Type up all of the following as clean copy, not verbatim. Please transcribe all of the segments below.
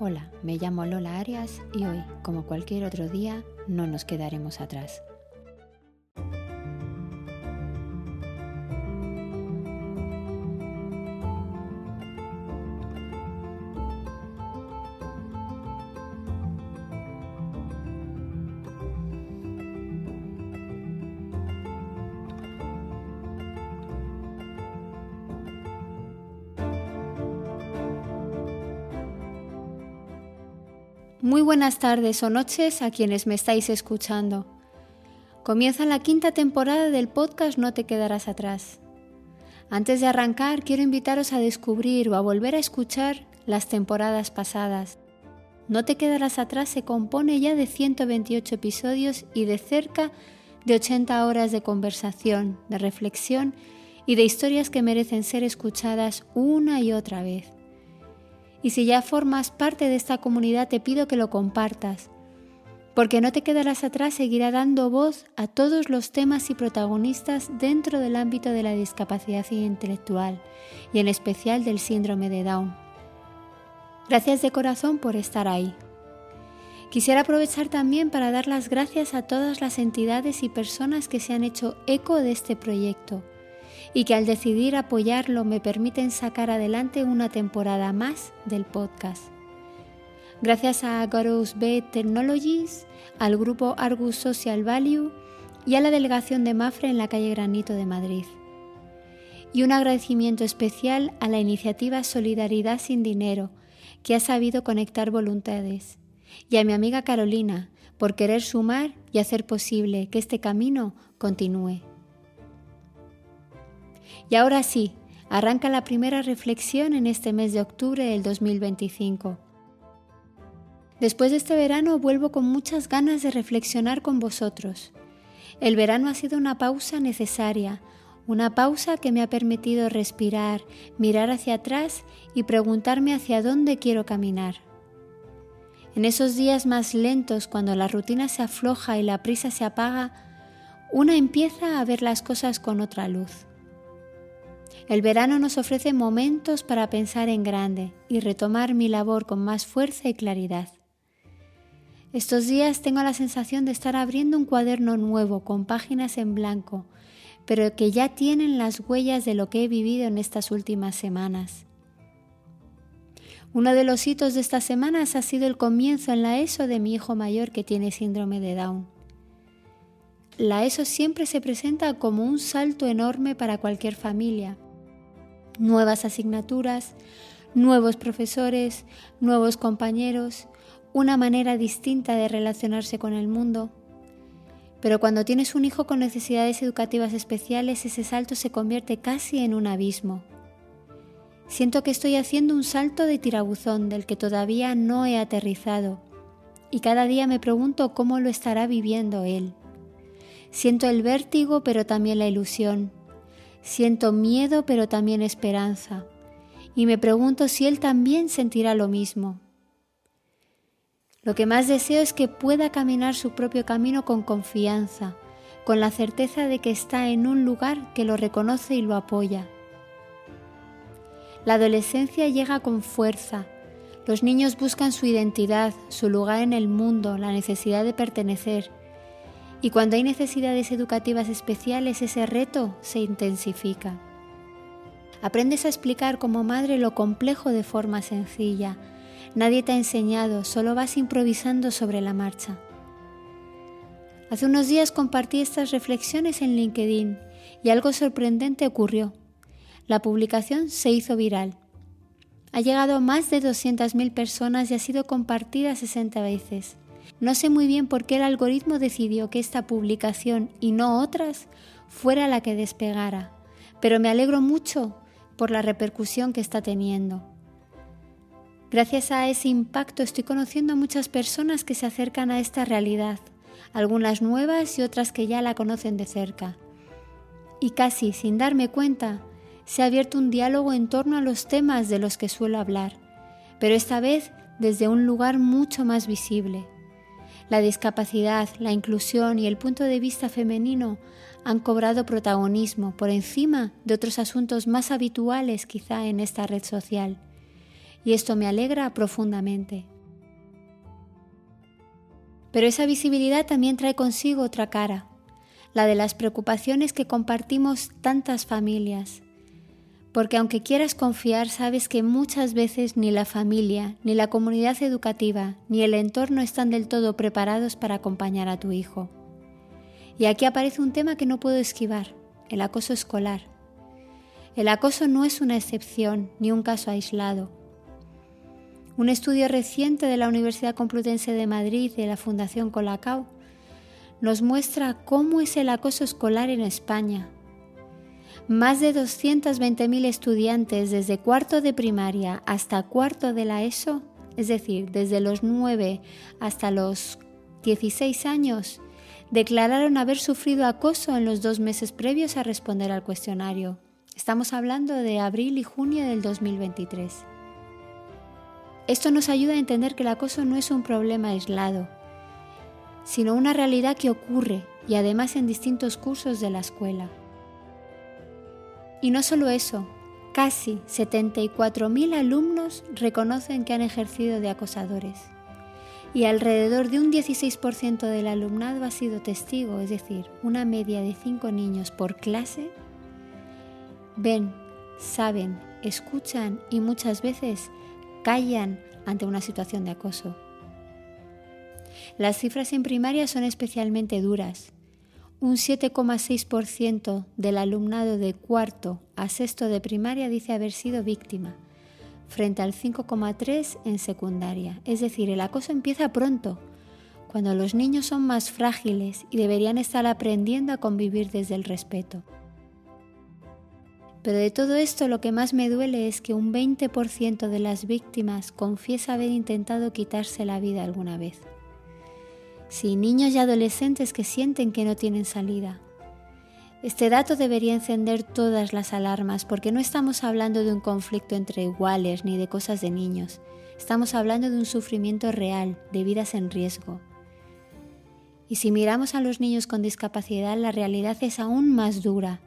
Hola, me llamo Lola Arias y hoy, como cualquier otro día, no nos quedaremos atrás. Muy buenas tardes o noches a quienes me estáis escuchando. Comienza la 5ª temporada del podcast No te quedarás atrás. Antes de arrancar, quiero invitaros a descubrir o a volver a escuchar las temporadas pasadas. No te quedarás atrás se compone ya de 128 episodios y de cerca de 80 horas de conversación, de reflexión y de historias que merecen ser escuchadas una y otra vez. Y si ya formas parte de esta comunidad, te pido que lo compartas, porque No te quedarás atrás seguirá dando voz a todos los temas y protagonistas dentro del ámbito de la discapacidad intelectual y en especial del síndrome de Down. Gracias de corazón por estar ahí. Quisiera aprovechar también para dar las gracias a todas las entidades y personas que se han hecho eco de este proyecto y que al decidir apoyarlo me permiten sacar adelante una temporada más del podcast. Gracias a Garous Bay Technologies, al grupo Argus Social Value y a la delegación de Mafre en la calle Granito de Madrid. Y un agradecimiento especial a la iniciativa Solidaridad sin Dinero, que ha sabido conectar voluntades, y a mi amiga Carolina por querer sumar y hacer posible que este camino continúe. Y ahora sí, arranca la primera reflexión en este mes de octubre del 2025. Después de este verano vuelvo con muchas ganas de reflexionar con vosotros. El verano ha sido una pausa necesaria, una pausa que me ha permitido respirar, mirar hacia atrás y preguntarme hacia dónde quiero caminar. En esos días más lentos, cuando la rutina se afloja y la prisa se apaga, una empieza a ver las cosas con otra luz. El verano nos ofrece momentos para pensar en grande y retomar mi labor con más fuerza y claridad. Estos días tengo la sensación de estar abriendo un cuaderno nuevo con páginas en blanco, pero que ya tienen las huellas de lo que he vivido en estas últimas semanas. Uno de los hitos de estas semanas ha sido el comienzo en la ESO de mi hijo mayor que tiene síndrome de Down. La ESO siempre se presenta como un salto enorme para cualquier familia. Nuevas asignaturas, nuevos profesores, nuevos compañeros, una manera distinta de relacionarse con el mundo. Pero cuando tienes un hijo con necesidades educativas especiales, ese salto se convierte casi en un abismo. Siento que estoy haciendo un salto de tirabuzón del que todavía no he aterrizado, y cada día me pregunto cómo lo estará viviendo él. Siento el vértigo, pero también la ilusión. Siento miedo, pero también esperanza. Y me pregunto si él también sentirá lo mismo. Lo que más deseo es que pueda caminar su propio camino con confianza, con la certeza de que está en un lugar que lo reconoce y lo apoya. La adolescencia llega con fuerza. Los niños buscan su identidad, su lugar en el mundo, la necesidad de pertenecer. Y cuando hay necesidades educativas especiales, ese reto se intensifica. Aprendes a explicar como madre lo complejo de forma sencilla. Nadie te ha enseñado, solo vas improvisando sobre la marcha. Hace unos días compartí estas reflexiones en LinkedIn y algo sorprendente ocurrió. La publicación se hizo viral. Ha llegado a más de 200.000 personas y ha sido compartida 60 veces. No sé muy bien por qué el algoritmo decidió que esta publicación y no otras fuera la que despegara, pero me alegro mucho por la repercusión que está teniendo. Gracias a ese impacto estoy conociendo a muchas personas que se acercan a esta realidad, algunas nuevas y otras que ya la conocen de cerca. Y casi sin darme cuenta, se ha abierto un diálogo en torno a los temas de los que suelo hablar, pero esta vez desde un lugar mucho más visible. La discapacidad, la inclusión y el punto de vista femenino han cobrado protagonismo por encima de otros asuntos más habituales quizá en esta red social. Y esto me alegra profundamente. Pero esa visibilidad también trae consigo otra cara, la de las preocupaciones que compartimos tantas familias. Porque aunque quieras confiar, sabes que muchas veces ni la familia, ni la comunidad educativa, ni el entorno están del todo preparados para acompañar a tu hijo. Y aquí aparece un tema que no puedo esquivar, el acoso escolar. El acoso no es una excepción ni un caso aislado. Un estudio reciente de la Universidad Complutense de Madrid y de la Fundación Colacao nos muestra cómo es el acoso escolar en España. Más de 220.000 estudiantes desde cuarto de primaria hasta cuarto de la ESO, es decir, desde los 9 hasta los 16 años, declararon haber sufrido acoso en los 2 meses previos a responder al cuestionario. Estamos hablando de abril y junio del 2023. Esto nos ayuda a entender que el acoso no es un problema aislado, sino una realidad que ocurre y además en distintos cursos de la escuela. Y no solo eso, casi 74.000 alumnos reconocen que han ejercido de acosadores y alrededor de un 16% del alumnado ha sido testigo, es decir, una media de 5 niños por clase, ven, saben, escuchan y muchas veces callan ante una situación de acoso. Las cifras en primaria son especialmente duras. Un 7,6% del alumnado de cuarto a sexto de primaria dice haber sido víctima, frente al 5,3% en secundaria. Es decir, el acoso empieza pronto, cuando los niños son más frágiles y deberían estar aprendiendo a convivir desde el respeto. Pero de todo esto lo que más me duele es que un 20% de las víctimas confiesa haber intentado quitarse la vida alguna vez. Sí, niños y adolescentes que sienten que no tienen salida. Este dato debería encender todas las alarmas porque no estamos hablando de un conflicto entre iguales ni de cosas de niños. Estamos hablando de un sufrimiento real, de vidas en riesgo. Y si miramos a los niños con discapacidad, la realidad es aún más dura.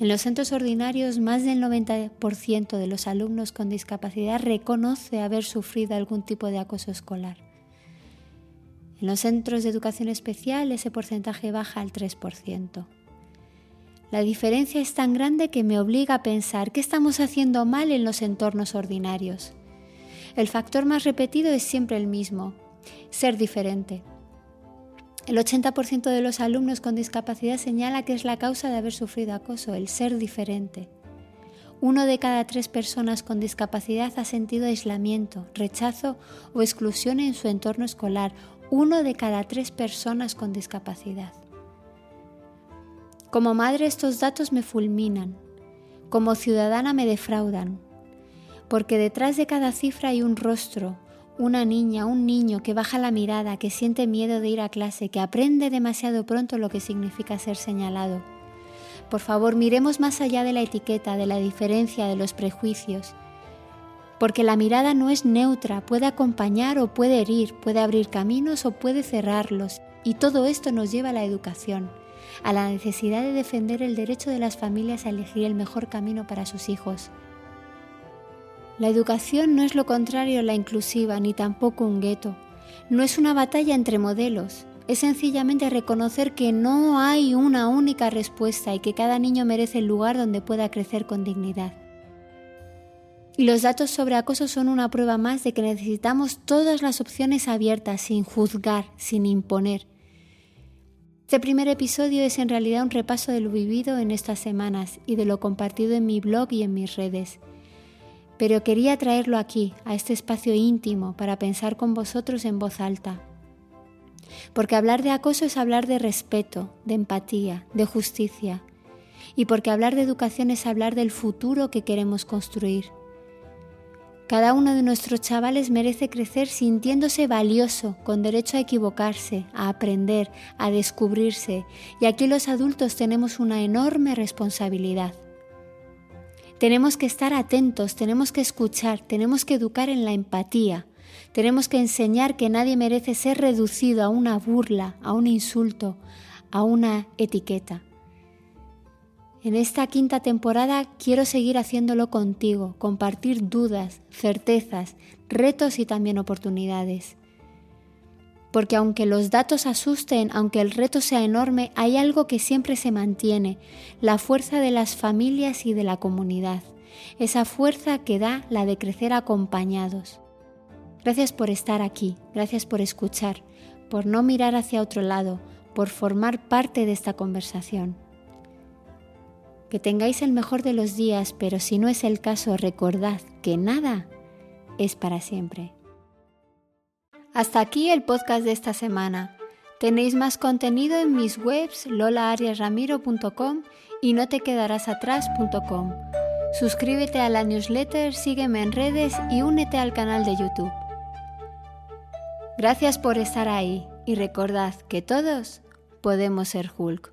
En los centros ordinarios, más del 90% de los alumnos con discapacidad reconoce haber sufrido algún tipo de acoso escolar. En los centros de educación especial ese porcentaje baja al 3%. La diferencia es tan grande que me obliga a pensar qué estamos haciendo mal en los entornos ordinarios. El factor más repetido es siempre el mismo, ser diferente. El 80% de los alumnos con discapacidad señala que es la causa de haber sufrido acoso, el ser diferente. 1 de cada 3 personas con discapacidad ha sentido aislamiento, rechazo o exclusión en su entorno escolar. 1 de cada 3 personas con discapacidad. Como madre estos datos me fulminan, como ciudadana me defraudan, porque detrás de cada cifra hay un rostro, una niña, un niño que baja la mirada, que siente miedo de ir a clase, que aprende demasiado pronto lo que significa ser señalado. Por favor, miremos más allá de la etiqueta, de la diferencia, de los prejuicios. Porque la mirada no es neutra, puede acompañar o puede herir, puede abrir caminos o puede cerrarlos. Y todo esto nos lleva a la educación, a la necesidad de defender el derecho de las familias a elegir el mejor camino para sus hijos. La educación no es lo contrario a la inclusiva, ni tampoco un gueto. No es una batalla entre modelos. Es sencillamente reconocer que no hay una única respuesta y que cada niño merece el lugar donde pueda crecer con dignidad. Y los datos sobre acoso son una prueba más de que necesitamos todas las opciones abiertas, sin juzgar, sin imponer. Este primer episodio es en realidad un repaso de lo vivido en estas semanas y de lo compartido en mi blog y en mis redes. Pero quería traerlo aquí, a este espacio íntimo, para pensar con vosotros en voz alta. Porque hablar de acoso es hablar de respeto, de empatía, de justicia. Y porque hablar de educación es hablar del futuro que queremos construir. Cada uno de nuestros chavales merece crecer sintiéndose valioso, con derecho a equivocarse, a aprender, a descubrirse. Y aquí los adultos tenemos una enorme responsabilidad. Tenemos que estar atentos, tenemos que escuchar, tenemos que educar en la empatía. Tenemos que enseñar que nadie merece ser reducido a una burla, a un insulto, a una etiqueta. En esta 5ª temporada quiero seguir haciéndolo contigo, compartir dudas, certezas, retos y también oportunidades. porque aunque los datos asusten, aunque el reto sea enorme, hay algo que siempre se mantiene, la fuerza de las familias y de la comunidad, esa fuerza que da la de crecer acompañados. Gracias por estar aquí, gracias por escuchar, por no mirar hacia otro lado, por formar parte de esta conversación. Que tengáis el mejor de los días, pero si no es el caso, recordad que nada es para siempre. Hasta aquí el podcast de esta semana. Tenéis más contenido en mis webs lolaariasramiro.com y notequedarasatrás.com. Suscríbete a la newsletter, sígueme en redes y únete al canal de YouTube. Gracias por estar ahí y recordad que todos podemos ser Hulk.